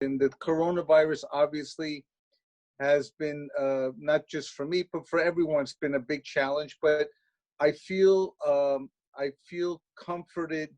And the coronavirus obviously has been, not just for me, but for everyone, it's been a big challenge. But I feel comforted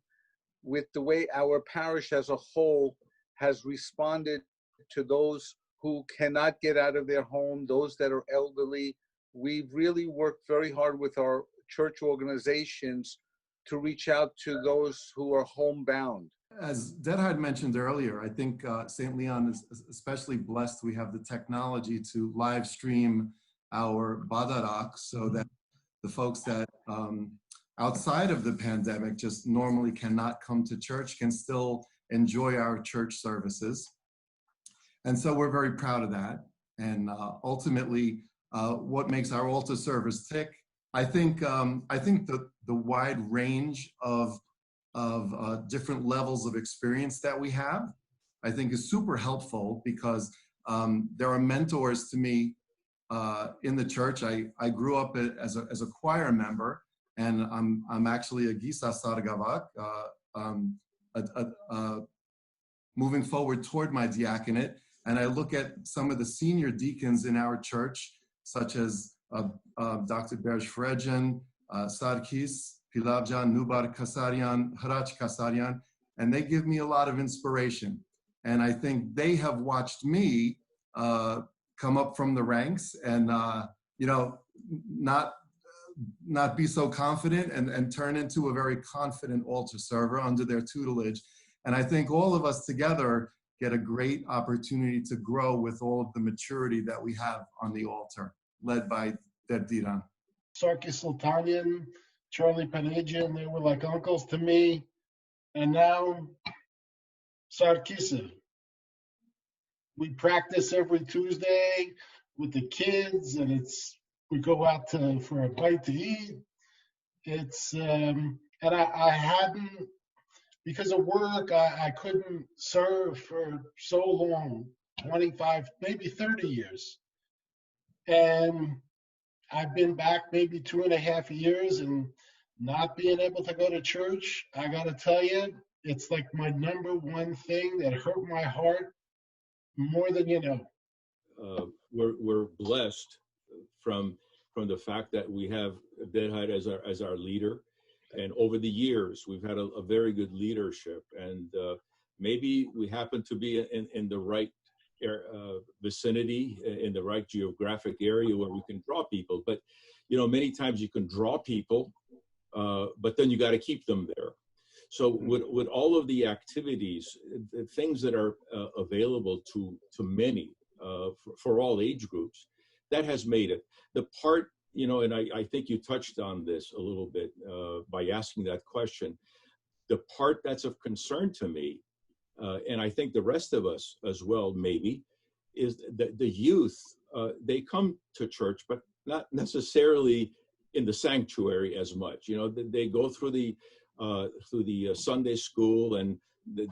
with the way our parish as a whole has responded to those who cannot get out of their home, those that are elderly. We've really worked very hard with our church organizations to reach out to those who are homebound. As Dedhard mentioned earlier, I think St. Leon is especially blessed. We have the technology to live stream our Badarak so that the folks that outside of the pandemic just normally cannot come to church can still enjoy our church services. And so we're very proud of that. And ultimately, what makes our altar service tick, I think the wide range of different levels of experience that we have, I think is super helpful because there are mentors to me in the church. I grew up as a choir member, and I'm actually a Gisa Sargavak, moving forward toward my diaconate. And I look at some of the senior deacons in our church, such as Dr. Berj Frejan, Sarkis, Pilavjan, Nubar Kasarian, Harach Kasarian, and they give me a lot of inspiration. And I think they have watched me come up from the ranks and, not be so confident and turn into a very confident altar server under their tutelage. And I think all of us together get a great opportunity to grow with all of the maturity that we have on the altar, led by Dediran. Sarkis Sultanian, Charlie Panagian, they were like uncles to me. And now, Sarkisa. We practice every Tuesday with the kids, and we go out for a bite to eat. And I hadn't, because of work, I couldn't serve for so long, 25, maybe 30 years. And I've been back maybe 2.5 years, and not being able to go to church, I got to tell you, it's like my number one thing that hurt my heart more than you know. We're blessed from the fact that we have Dedhard as our leader, and over the years we've had a very good leadership, and maybe we happen to be in the right vicinity, in the right geographic area where we can draw people. But many times you can draw people, but then you got to keep them there. So with all of the activities, the things that are available to many for all age groups, that has made it. The part, and I think you touched on this a little bit by asking that question, the part that's of concern to me, and I think the rest of us as well maybe, is that the youth, they come to church, but not necessarily in the sanctuary as much. They go through the Sunday school and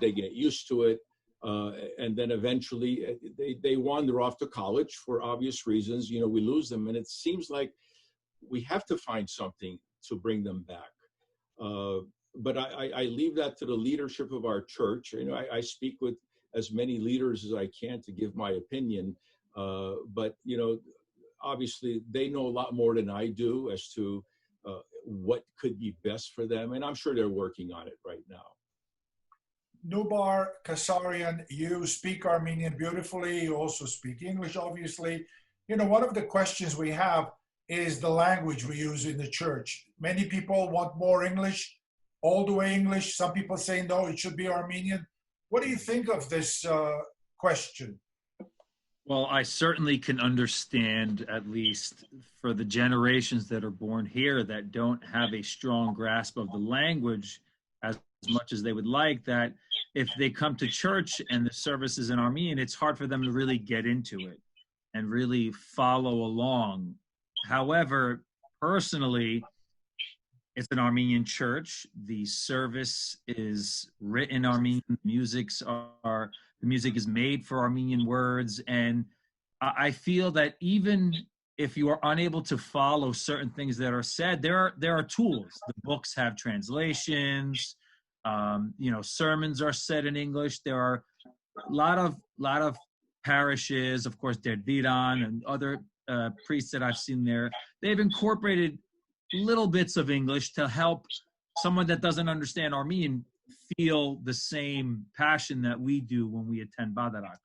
they get used to it. And then eventually they wander off to college for obvious reasons. We lose them. And it seems like we have to find something to bring them back. But I leave that to the leadership of our church. I speak with as many leaders as I can to give my opinion. But, obviously they know a lot more than I do as to what could be best for them. And I'm sure they're working on it right now. Nubar Kasarian, you speak Armenian beautifully. You also speak English, obviously. One of the questions we have is the language we use in the church. Many people want more English, all the way English. Some people say, no, it should be Armenian. What do you think of this question? Well, I certainly can understand, at least for the generations that are born here that don't have a strong grasp of the language as much as they would like, that if they come to church and the service is in Armenian, it's hard for them to really get into it and really follow along. However, personally, it's an Armenian church. The service is written Armenian. The music is made for Armenian words. And I feel that even if you are unable to follow certain things that are said, there are tools. The books have translations. Sermons are said in English. There are lot of parishes, of course, Der Diran and other priests that I've seen there, they've incorporated little bits of English to help someone that doesn't understand Armenian feel the same passion that we do when we attend Badarak.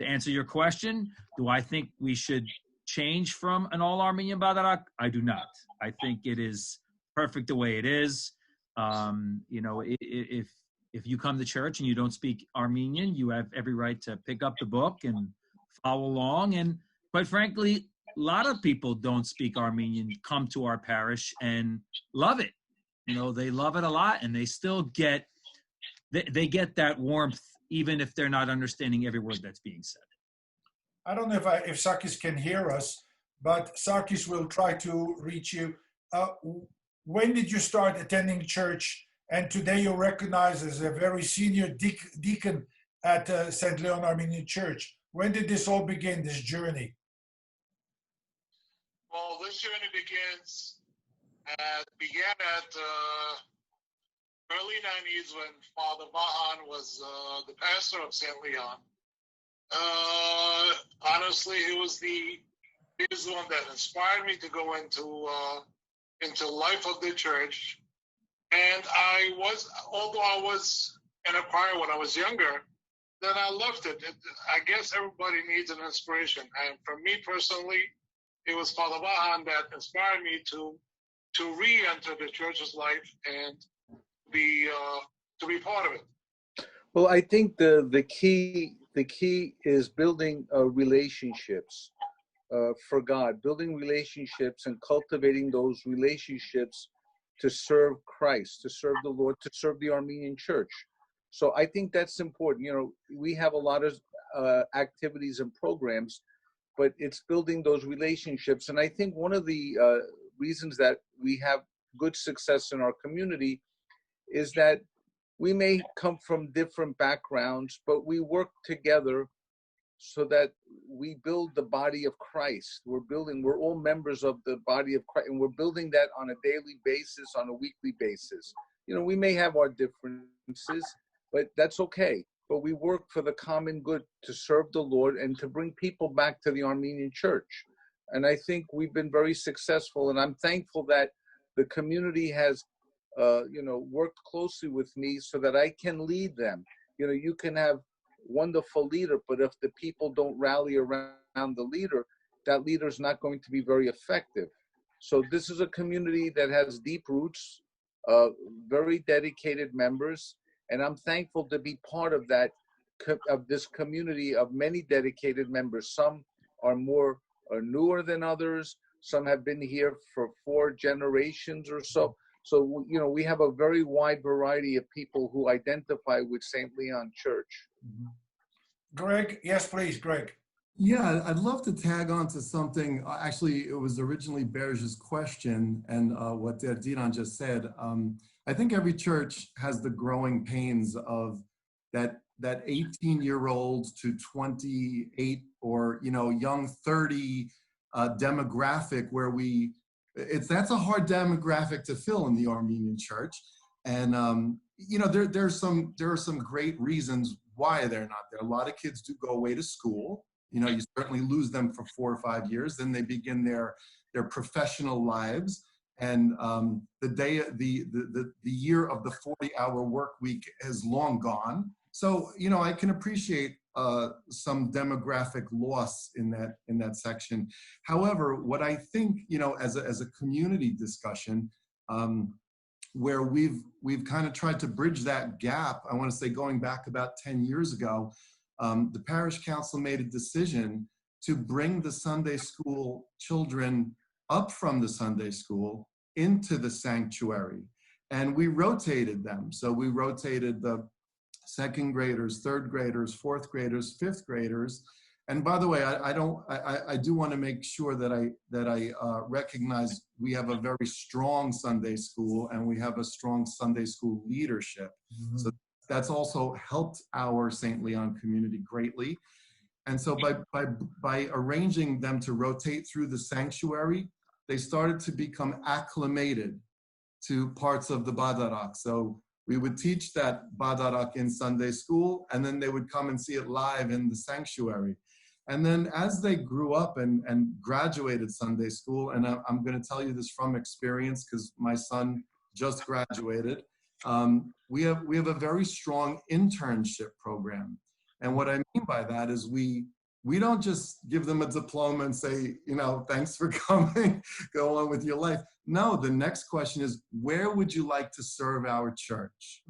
To answer your question, do I think we should change from an all Armenian Badarak? I do not. I think it is perfect the way it is. You know, if you come to church and you don't speak Armenian, you have every right to pick up the book and follow along. And quite frankly, a lot of people don't speak Armenian come to our parish and love it. You know, they love it a lot, and they still get that warmth, even if they're not understanding every word that's being said. I don't know if Sakis can hear us, but Sakis will try to reach you. When did you start attending church? And today you're recognized as a very senior deacon at St. Leon Armenian Church. When did this all begin, this journey? Well, this journey began at early 90s when Father Bahan was the pastor of St. Leon. Honestly, he was the one that inspired me to go into life of the church. And although I was in a choir when I was younger, then I left it. I guess everybody needs an inspiration. And for me personally, it was Father Bahan that inspired me to re-enter the church's life and to be part of it. Well, I think the key is building relationships for God, building relationships and cultivating those relationships to serve Christ, to serve the Lord, to serve the Armenian Church. So I think that's important. You know, we have a lot of activities and programs, but it's building those relationships. And I think one of the reasons that we have good success in our community is that we may come from different backgrounds, but we work together so that we build the body of Christ. We're all members of the body of Christ, and we're building that on a daily basis, on a weekly basis. You know, we may have our differences, but that's okay. But we work for the common good to serve the Lord and to bring people back to the Armenian Church. And I think we've been very successful, and I'm thankful that the community has worked closely with me so that I can lead them. You know, you can have wonderful leader, but if the people don't rally around the leader, that leader is not going to be very effective. So this is a community that has deep roots, very dedicated members, and I'm thankful to be part of that, of this community of many dedicated members. Some are newer than others. Some have been here for 4 generations or so. So, you know, we have a very wide variety of people who identify with St. Leon Church. Mm-hmm. Greg, yes, please, Greg. Yeah, I'd love to tag on to something. Actually, it was originally Berge's question and what Dinan just said. I think every church has the growing pains of that 18-year-old to 28 or, you know, young 30 demographic where that's a hard demographic to fill in the Armenian Church. And, you know, there are some great reasons why they're not there. A lot of kids do go away to school. You know, you certainly lose them for 4 or 5 years. Then they begin their professional lives. And the year of the 40-hour work week is long gone. So, you know, I can appreciate some demographic loss in that section. However, what I think, you know, as a community discussion, where we've kind of tried to bridge that gap, I want to say going back about 10 years ago, the parish council made a decision to bring the Sunday school children up from the Sunday school into the sanctuary. And we rotated them. So we rotated the 2nd graders, 3rd graders, 4th graders, 5th graders. And by the way, I do want to make sure that I recognize we have a very strong Sunday school and we have a strong Sunday school leadership. Mm-hmm. So that's also helped our St. Leon community greatly. And so by arranging them to rotate through the sanctuary, they started to become acclimated to parts of the Badarak. So We would teach that Badarak in Sunday school, and then they would come and see it live in the sanctuary. And then as they grew up and graduated Sunday school, and I'm going to tell you this from experience because my son just graduated, we have a very strong internship program. And what I mean by that is we don't just give them a diploma and say, thanks for coming, go on with your life. No, the next question is, where would you like to serve our church?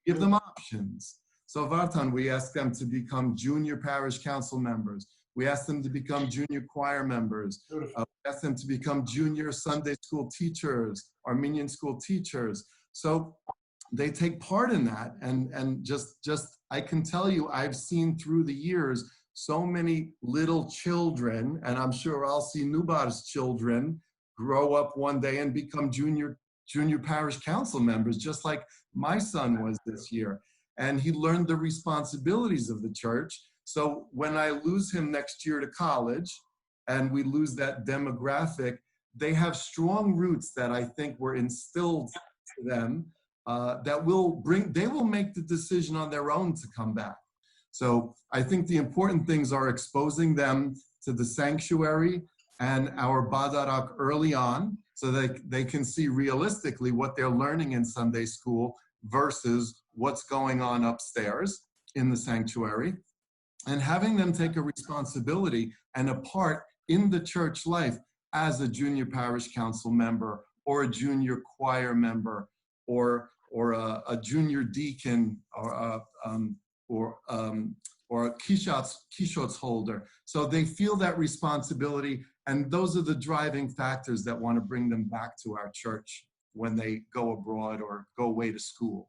Give them options. So Vartan, we ask them to become junior parish council members. We ask them to become junior choir members. We ask them to become junior Sunday school teachers, Armenian school teachers. So they take part in that. And just I can tell you, I've seen through the years so many little children, and I'm sure I'll see Nubar's children grow up one day and become junior parish council members, just like my son was this year. And he learned the responsibilities of the church. So when I lose him next year to college and we lose that demographic, they have strong roots that I think were instilled to them that they will make the decision on their own to come back. So I think the important things are exposing them to the sanctuary and our Badarak early on so that they can see realistically what they're learning in Sunday school versus what's going on upstairs in the sanctuary, and having them take a responsibility and a part in the church life as a junior parish council member or a junior choir member or a junior deacon or a kishotz holder. So they feel that responsibility, and those are the driving factors that want to bring them back to our church when they go abroad or go away to school.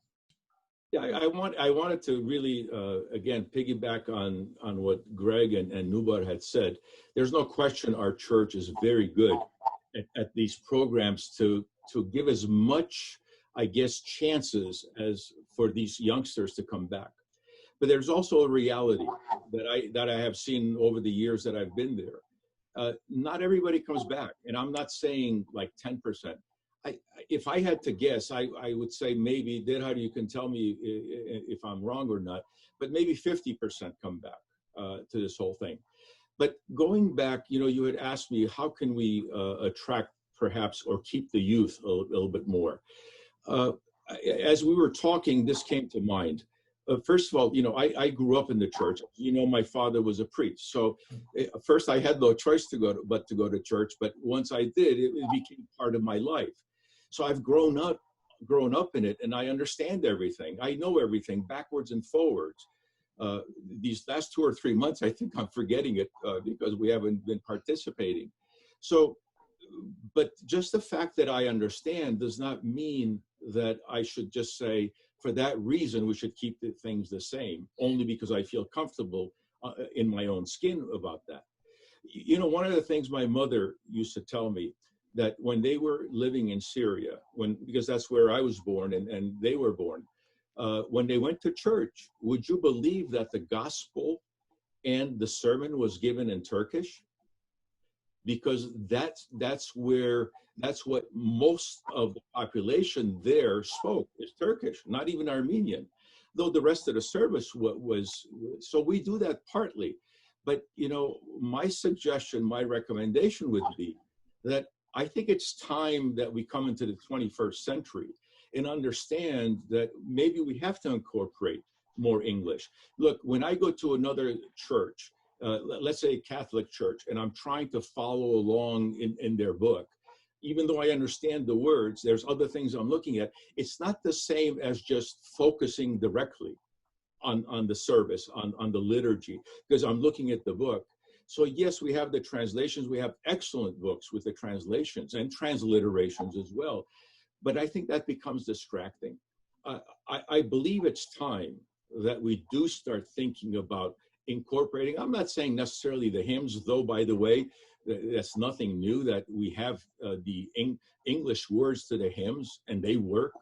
Yeah, I wanted to really, again, piggyback on what Greg and Nubar had said. There's no question our church is very good at these programs to give as much, I guess, chances as for these youngsters to come back. But there's also a reality that I have seen over the years that I've been there. Not everybody comes back, and I'm not saying like 10%. If I had to guess, I would say maybe, Derhard, you can tell me if I'm wrong or not, but maybe 50% come back to this whole thing. But going back, you had asked me, how can we attract perhaps or keep the youth a little bit more? As we were talking, this came to mind. First of all, I grew up in the church. My father was a priest. So first I had no choice but to go to church. But once I did, it became part of my life. So I've grown up in it, and I understand everything. I know everything backwards and forwards. These last 2 or 3 months, I think I'm forgetting it because we haven't been participating. So, but just the fact that I understand does not mean that I should just say, for that reason, we should keep the things the same, only because I feel comfortable in my own skin about that. One of the things my mother used to tell me, that when they were living in Syria, because that's where I was born and they were born, when they went to church, would you believe that the gospel and the sermon was given in Turkish? Because that's what most of the population there spoke, is Turkish, not even Armenian, though the rest of the service was. So we do that partly. But, my suggestion, my recommendation would be that I think it's time that we come into the 21st century and understand that maybe we have to incorporate more English. Look, when I go to another church, let's say a Catholic church, and I'm trying to follow along in their book, even though I understand the words, there's other things I'm looking at. It's not the same as just focusing directly on the service, on the liturgy, because I'm looking at the book. So yes, we have the translations. We have excellent books with the translations and transliterations as well. But I think that becomes distracting. I believe it's time that we do start thinking about incorporating. I'm not saying necessarily the hymns, though, by the way, that's nothing new, that we have the English words to the hymns and they work.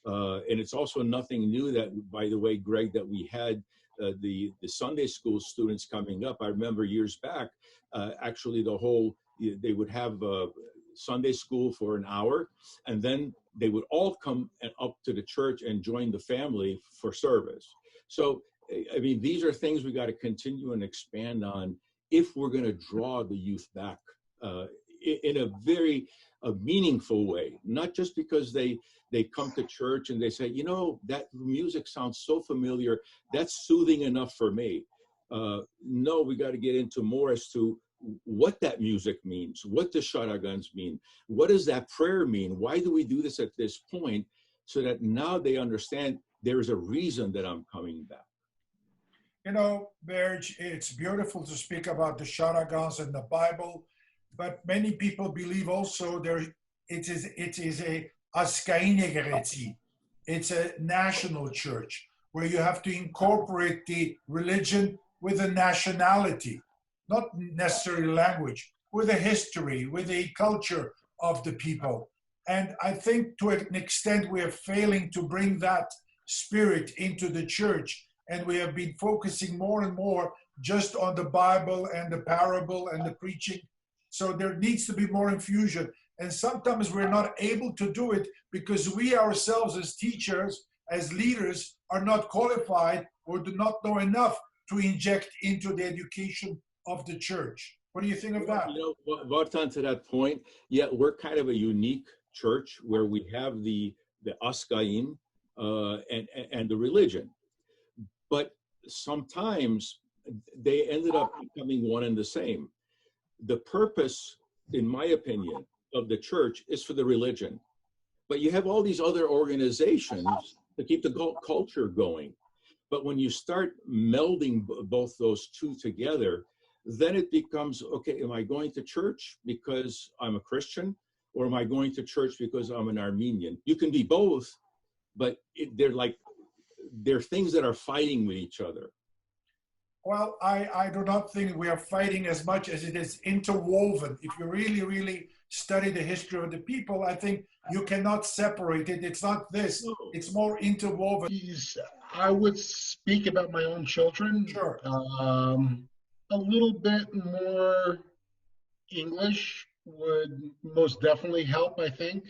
And it's also nothing new that, by the way, Greg, that we had the Sunday school students coming up. I remember years back, actually they would have Sunday school for an hour, and then they would all come up to the church and join the family for service. So, I mean, these are things we got to continue and expand on if we're going to draw the youth back in a very meaningful way, not just because they come to church and they say, you know, that music sounds so familiar, that's soothing enough for me. No, we got to get into more as to what that music means, what the sharagans mean, what does that prayer mean, why do we do this at this point, so that now they understand there is a reason that I'm coming back. You know, Berge, it's beautiful to speak about the sharagans and the Bible, but many people believe also it is a askainigereti. It's a national church where you have to incorporate the religion with a nationality, not necessarily language, with a history, with a culture of the people. And I think to an extent we are failing to bring that spirit into the church, and we have been focusing more and more just on the Bible and the parable and the preaching. So there needs to be more infusion. And sometimes we're not able to do it because we ourselves as teachers, as leaders, are not qualified or do not know enough to inject into the education of the church. What do you think of that? You know, Vartan, to that point, yeah, we're kind of a unique church where we have the askain and the religion. But sometimes they ended up becoming one and the same. The purpose, in my opinion, of the church is for the religion. But you have all these other organizations to keep the culture going. But when you start melding both those two together, then it becomes, okay, am I going to church because I'm a Christian, or am I going to church because I'm an Armenian? You can be both, but they're things that are fighting with each other. Well, I do not think we are fighting as much as it is interwoven. If you really, really study the history of the people, I think you cannot separate it. It's not this, it's more interwoven. I would speak about my own children. Sure. A little bit more English would most definitely help, I think.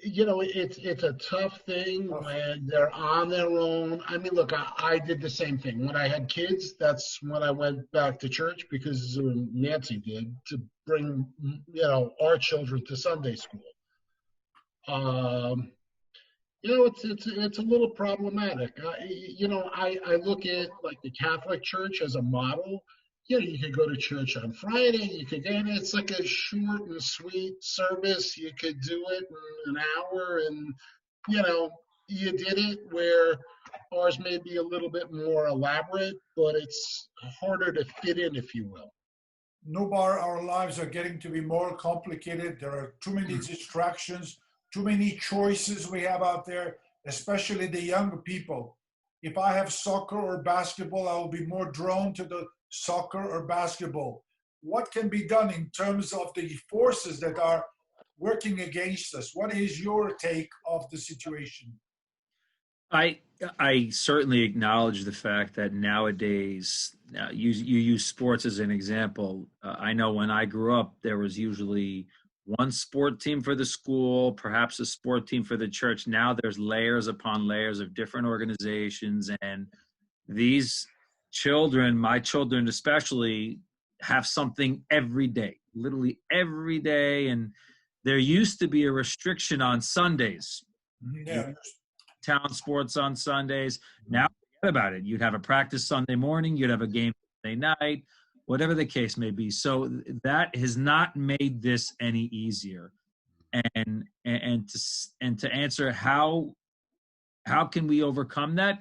You know, it's a tough thing when they're on their own. I mean, look, I did the same thing. When I had kids, that's when I went back to church, because Nancy did, to bring, you know, our children to Sunday school. You know, it's a little problematic. You know, I look at like the Catholic Church as a model. You know, you could go to church on Friday. You could, and it's like a short and sweet service. You could do it in an hour, and you know, you did it. Where ours may be a little bit more elaborate, but it's harder to fit in, if you will. Nubar, our lives are getting to be more complicated. There are too many distractions, too many choices we have out there, especially the younger people. If I have soccer or basketball, I will be more drawn to the soccer or basketball. What can be done in terms of the forces that are working against us? What is your take of the situation? I certainly acknowledge the fact that nowadays, you use sports as an example. I know when I grew up, there was usually one sport team for the school, perhaps a sport team for the church. Now there's layers upon layers of different organizations, and these children, my children especially, have something every day, literally every day. And there used to be a restriction on Sundays. Yeah. Town sports on Sundays. Now forget about it. You'd have a practice Sunday morning, you'd have a game Sunday night, whatever the case may be. So that has not made this any easier. And to answer how can we overcome that?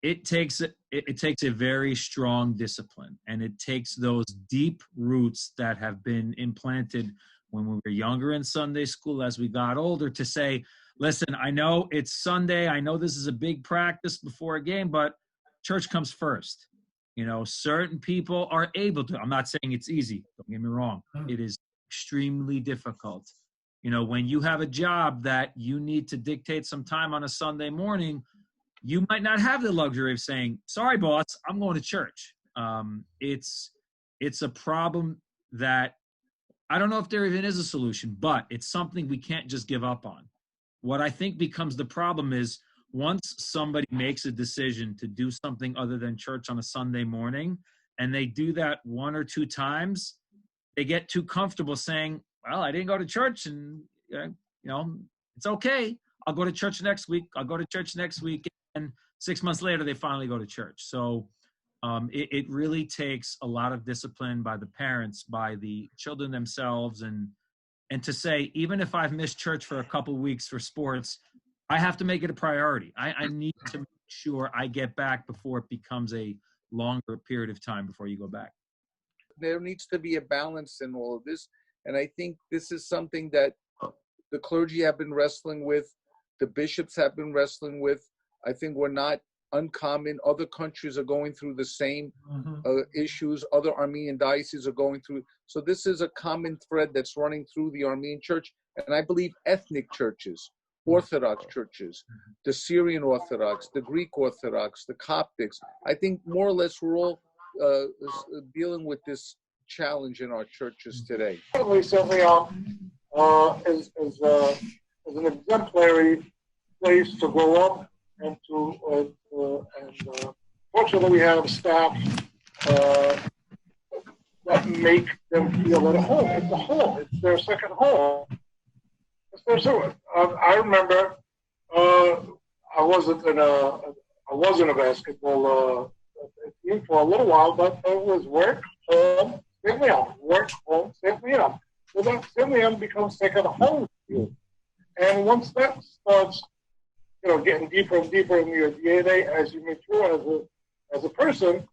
It takes a very strong discipline, and it takes those deep roots that have been implanted when we were younger in Sunday school, as we got older, to say, listen, I know it's Sunday, I know this is a big practice before a game, but church comes first. You know, certain people are able to. I'm not saying it's easy, don't get me wrong. It is extremely difficult. You know, when you have a job that you need to dictate some time on a Sunday morning, you might not have the luxury of saying, sorry, boss, I'm going to church. It's it's a problem that I don't know if there even is a solution, but it's something we can't just give up on. What I think becomes the problem is once somebody makes a decision to do something other than church on a Sunday morning, and they do that one or two times, they get too comfortable saying, well, I didn't go to church and, it's okay. I'll go to church next week. I'll go to church next week. And 6 months later, they finally go to church. So it really takes a lot of discipline by the parents, by the children themselves, and to say, even if I've missed church for a couple weeks for sports, I have to make it a priority. I need to make sure I get back before it becomes a longer period of time before you go back. There needs to be a balance in all of this. And I think this is something that the clergy have been wrestling with, the bishops have been wrestling with. I think we're not uncommon. Other countries are going through the same issues. Other Armenian dioceses are going through. So this is a common thread that's running through the Armenian church. And I believe ethnic churches, Orthodox churches, the Syrian Orthodox, the Greek Orthodox, the Coptics, I think more or less we're all dealing with this challenge in our churches today. Certainly, is an exemplary place to grow up and to fortunately we have staff that make them feel at home. It's a home. It's their second home. I remember I wasn't in a basketball team for a little while, but it was work, home, family home, work, home, family home. So that family home becomes second home to you. And once that starts, getting deeper and deeper in your DNA as you mature as a person,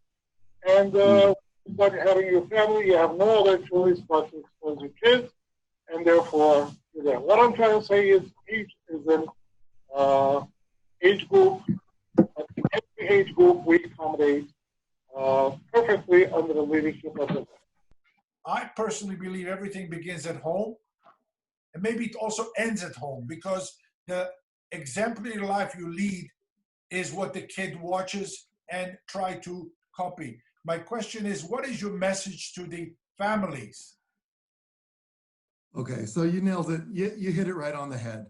and you start having your family, you have no other choice but to expose your kids, and therefore you're there. What I'm trying to say is each is an age group. Every age group we accommodate perfectly under the leadership of the. I personally believe everything begins at home, and maybe it also ends at home, because the exemplary life you lead is what the kid watches and try to copy. My question is, what is your message to the families? Okay, so you nailed it. You hit it right on the head.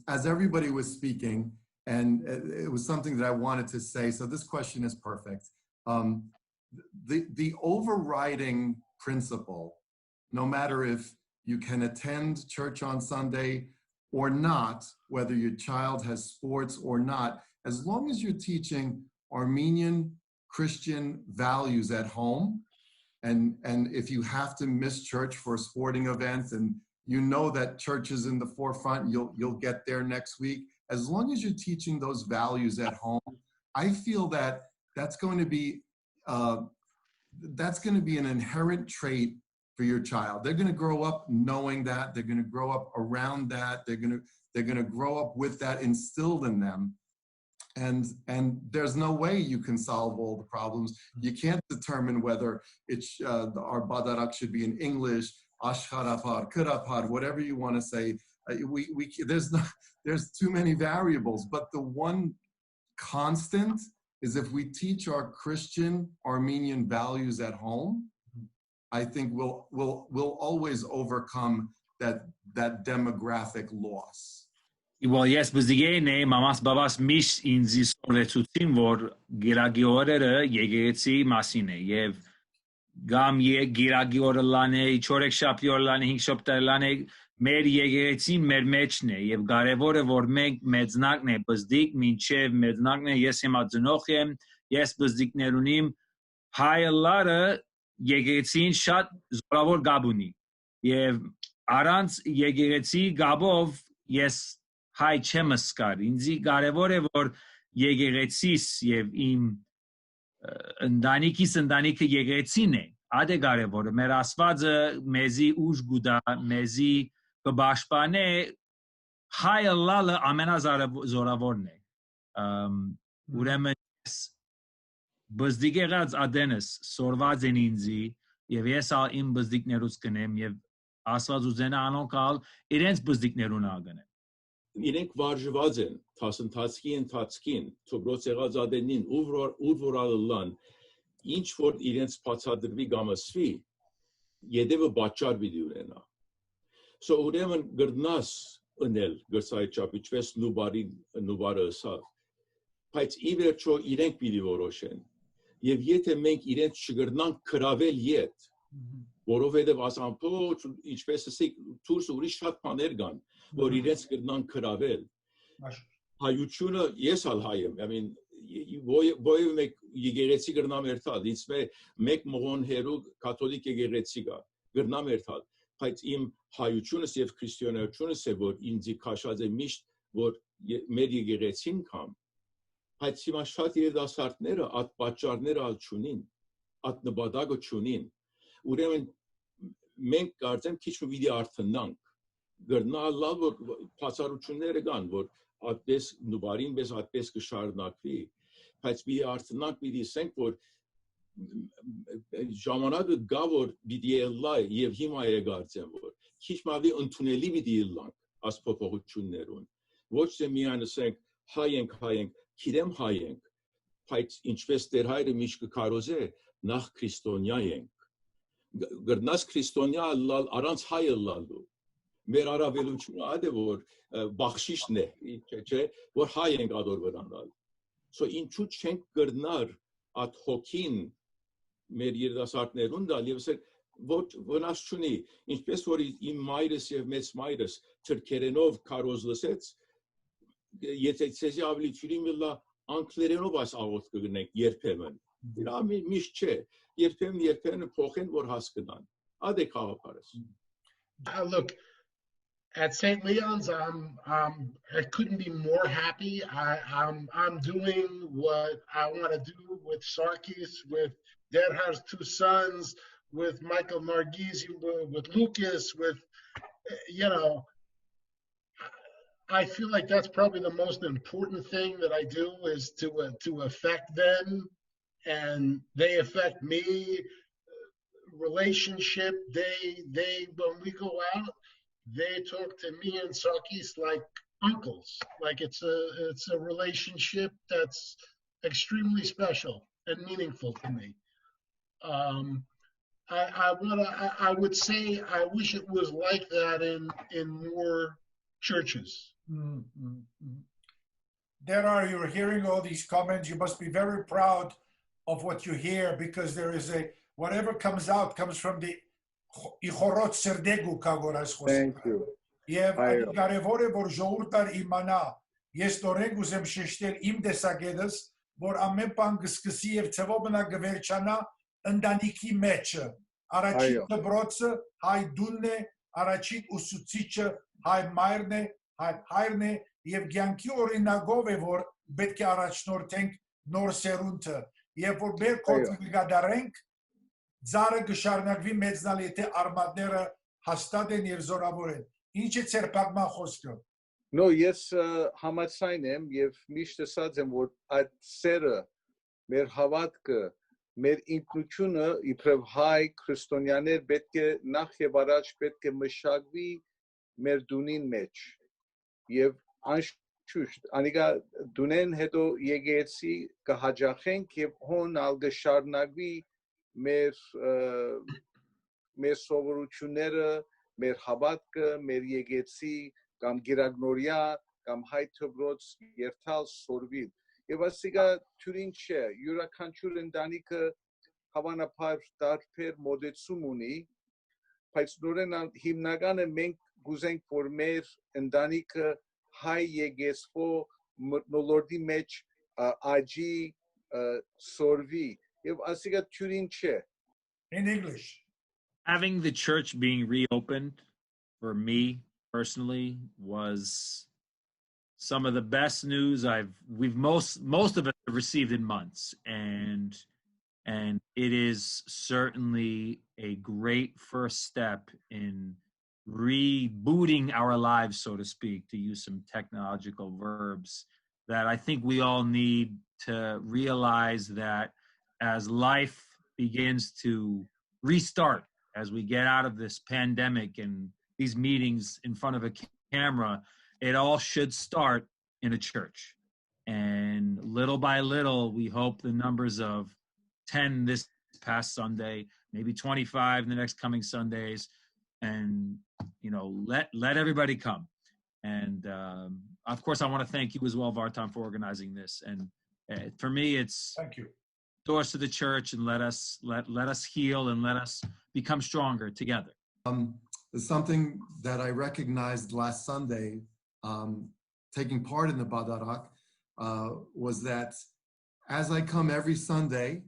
As everybody was speaking, and it was something that I wanted to say, so this question is perfect. The overriding principle, no matter if you can attend church on Sunday or not, whether your child has sports or not, as long as you're teaching Armenian Christian values at home, and if you have to miss church for a sporting event and you know that church is in the forefront, you'll get there next week. As long as you're teaching those values at home, I feel that that's going to be an inherent trait for your child. They're going to grow up knowing that. They're going to grow up around that. They're going to grow up with that instilled in them. And there's no way you can solve all the problems. You can't determine whether it's our badarak should be in English, ashkarapar, kurapar, whatever you want to say. There's too many variables. But the one constant is if we teach our Christian Armenian values at home, I think we'll always overcome that demographic loss. Well, yes, բզդիգեյնե մամաս բաբաս միշտ ինձի սորեցուցին, որ գիրագի օրերը եկեղեցի մասին է, եւ գամ գիրագի օրը լանե, չորեքշաբթի օրը լանե, հինգշաբթի օրը լանե, մեր եկեղեցին մեր մեջն է, եւ կարեւորը որ մենք մեծնակն է բզդիկ, մինչեւ մեծնակն է, ես հիմա ծնող եմ, ես բզդիկներ ունիմ, հայելարը եկեղեցին շատ զորավոր գաբ ունի, եւ առանց եկեղեցի գաբով ես հայ չեմ սկար, ինձի կարևոր է, որ եկեղեցիս և իմ ընտանիքիս ընտանիքը եկեղեցին է, ադե կարևորը, մեր Աստվածը մեզի ուժ գուտա, մեզի կպաշտպանե, հայը լալը ամենազորավորն է, ուրեմն բզդիկ եղած ադենս սորված են ինձի, և ես իմ բզդիկներուց կնեմ, և Աստված ուզենա անոնքալ իրենց բզդիկներուն ագնեմ. Իրենք վարժված են, թասընթացքի ընթացքին, թոբրոց եղած ադենին, ուր որ ալլան, ինչ որ իրենց բացադրվի գամասվի, յետևը բաճար պիտի ունենա։ So ուրեմն գրնաս ընել գրսայի չափ, ինչպես նուբարը ըսավ, բայց ի վերջո իրենք պիտի որոշեն։ Եվ եթե մենք իրենց չգրնանք քրավել ետ, որովհետև ասամփոչ, ինչպես ասիկ, դուրս ուրիշ շատ բաներ կան, որ իրենց գրնան քրավել։ Հայությունը ես ալ հայ եմ, I mean, ովև մեկ եկեղեցի գրնամ երթալ, ինձ մեկ մողոն հերու կաթոլիկ եկեղեցի կա, գրնամ երթալ, բայց իմ հայությունս եւ քրիստոնեությունս է, որ ինձի քաշած է միշտ, որ մեր եկեղեցին կամ, բայց հիմա շատ երիտասարդները այդ պատճառները ալ չունին, այդ նպատակը չունին, ուրեմն մենք կարծեմ քիչ մի պիտի արթնանք, գրնալ լավ որ բացառությունները կան, որ այդպես նուբարին պես այդպես կշարունակվի, բայց մի արթնանք պիտի ասենք, որ ժամանակը գա, որ պիտի ելլա եւ հիմա է կարծեմ, որ քիչ մավի ընդունելի պիտի ելլանք այս փոփոխություններուն, ոչ թե միայն ասենք հայ ենք, գիտեմ հայ ենք, բայց ինչպես Տեր հայրը միշտ կկարոզե, նախ քրիստոնյա ենք, գրնաս քրիստոնյա լալ առանց հայը լալու, մեր առավելությունը այդ է, որ բախշիշն է, չէ, որ հայ ենք ադորվել անալ։ So ինչու չենք գրնար այդ հոգին մեր երիտասարդներուն դալ եւ ասել ոչ վնաս չունի, ինչպես որ իմ մայրս եւ մեծ մայրս թրքերենով կարոզ լսեց, եթե ցեզի ավելի ճյուրին վլա անգլերենով այս աղոթ կգնենք երբեմն։ Դա միշտ չէ, երբեմն փոխեն որ հասկանան։ Ադե խաղապարս։ Look, at St. Leon's, I couldn't be more happy. I'm doing what I want to do with Sarkis, with Derhar's two sons, with Michael Nargizi, with Lucas, with, you know, I feel like that's probably the most important thing that I do is to affect them, and they affect me. Relationship, they when we go out, they talk to me and Sarkis like uncles. Like it's a relationship that's extremely special and meaningful to me. I would say I wish it was like that in more churches. You're hearing all these comments. You must be very proud of what you hear, because there is whatever comes out comes from the Ichorot Serdegu Kagoras. Thank you. Եվ կարևոր է որ ժողովուրդը իմանա, ես նորեն ուզեմ շեշտել իմ տեսակետս, որ ամեն բան կսկսի եւ ցավով մնա կվերջանա ընտանիքի մեջը։ Առաջին դպրոցը հայ դունն է, առաջին ուսուցիչը հայ մայրն է, հայրն է, եւ ցանկի օրինակով է որ պետք է առաջնորդենք նոր սերունդը, եւ որ մեր կողմը գդարենք, ծառը կշարունակվի մեծնալ, եթե արմատները հաստատ են եւ զորավոր են։ Ինչ է ծեր պատման խոսքը։ No, ես համաձայն եմ եւ միշտ ասած եմ, որ այդ սերը, մեր հավատքը, մեր ինքնությունը իբրև հայ քրիստոնյաներ պետք է նախ եւ առաջ պետք է մշակվի մեր դունին մեջ եւ անշուշտ անիկա դունեն հետո եկեցի կհաջախենք եւ հոն ալ կշարունակվի մեր սովորությունները, մեր հավատքը, մեր եկեցի կամ գիրագնորիա կամ հայ թբրոց երթալ սորվիլ եւ ասիկա թյուրին չէ յուրաքանչյուր ընտանիքը հավանաբար տարբեր մոդեցում ունի բայց նորեն հիմնականը մենք գուզենք որ մեր ընտանիքը հայ եկեսվո մոլորդի մեջ աջի սորվի եւ ասիկա թյուրին չէ. In English. Having the church being reopened for me personally was some of the best news most of it received in months, and it is certainly a great first step in rebooting our lives, so to speak, to use some technological verbs, that I think we all need to realize that as life begins to restart, as we get out of this pandemic and these meetings in front of a camera, it all should start in a church. And little by little, we hope the numbers of 10 this past Sunday, maybe 25 in the next coming Sundays, and let everybody come. And of course, I want to thank you as well, Vartan, for organizing this. And for me, it's Thank you. doors to the church, and let us heal and let us become stronger together. Something that I recognized last Sunday, taking part in the Badarak, was that as I come every Sunday,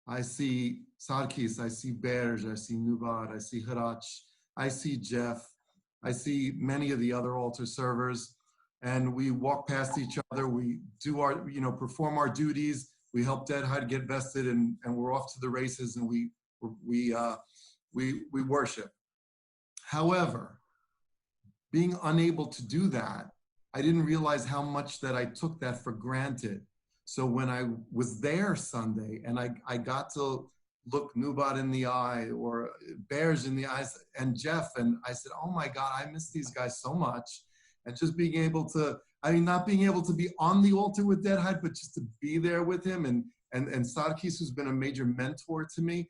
I see Sarkis, I see Berj, I see Nubar, I see Hirach, I see Jeff, I see many of the other altar servers, and we walk past each other. We do our, perform our duties. We help Dead Hide get vested, and we're off to the races, and we worship. However, being unable to do that, I didn't realize how much that I took that for granted. So when I was there Sunday and I got to look Nubat in the eye or Bears in the eyes and Jeff, and I said, oh my God, I miss these guys so much. And just being able to, not being able to be on the altar with Dead Hide, but just to be there with him and Sarkis, who's been a major mentor to me.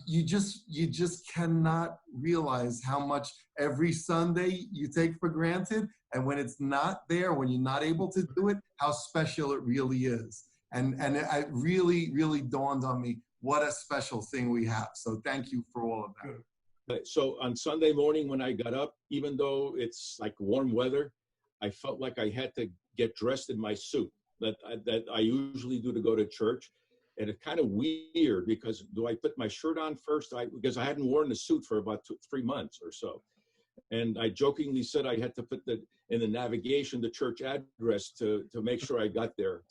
You just cannot realize how much every Sunday you take for granted, and when it's not there, when you're not able to do it, how special it really is. And it really, really dawned on me what a special thing we have. So thank you for all of that. So on Sunday morning when I got up, even though it's like warm weather, I felt like I had to get dressed in my suit that I usually do to go to church. And it's kind of weird because do I put my shirt on first? Because I hadn't worn a suit for about 3 months or so. And I jokingly said I had to put in the navigation, the church address to make sure I got there.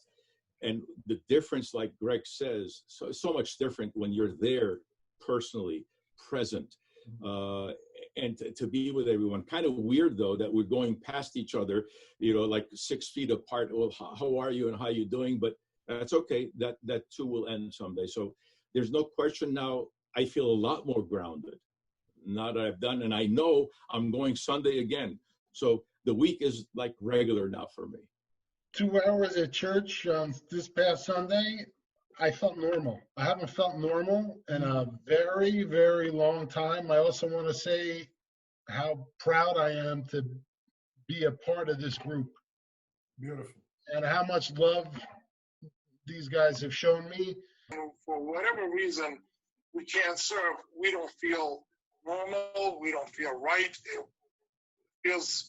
And the difference, like Greg says, so much different when you're there personally, present, and to be with everyone. Kind of weird, though, that we're going past each other, like 6 feet apart. Well, how are you and how you doing? But that's okay. That too will end someday. So there's no question now. I feel a lot more grounded now that I've done, and I know I'm going Sunday again. So the week is like regular now for me. 2 hours at church this past Sunday, I felt normal. I haven't felt normal in a very, very long time. I also want to say how proud I am to be a part of this group. Beautiful. And how much love these guys have shown me. For whatever reason, we can't serve. We don't feel normal. We don't feel right. It feels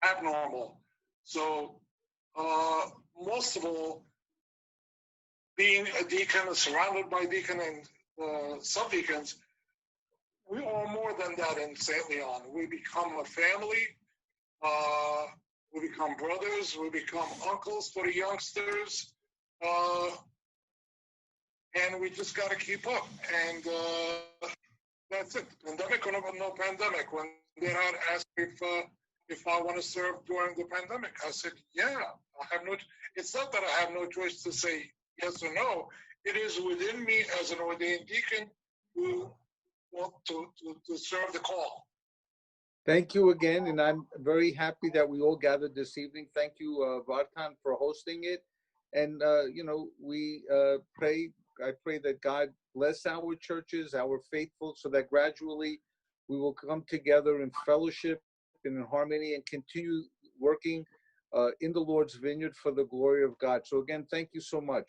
abnormal. So, most of all, being a deacon, surrounded by deacon and subdeacons, we are more than that in St. Leon. We become a family. We become brothers. We become uncles for the youngsters. And we just got to keep up. And that's it. Pandemic or no pandemic. When they had asked me if I want to serve during the pandemic, I said, yeah, I have no. It's not that I have no choice to say yes or no. It is within me as an ordained deacon who want to serve the call. Thank you again, and I'm very happy that we all gathered this evening. Thank you, Vartan, for hosting it. And, we pray, I pray that God bless our churches, our faithful, so that gradually we will come together in fellowship and in harmony and continue working in the Lord's vineyard for the glory of God. So again, thank you so much.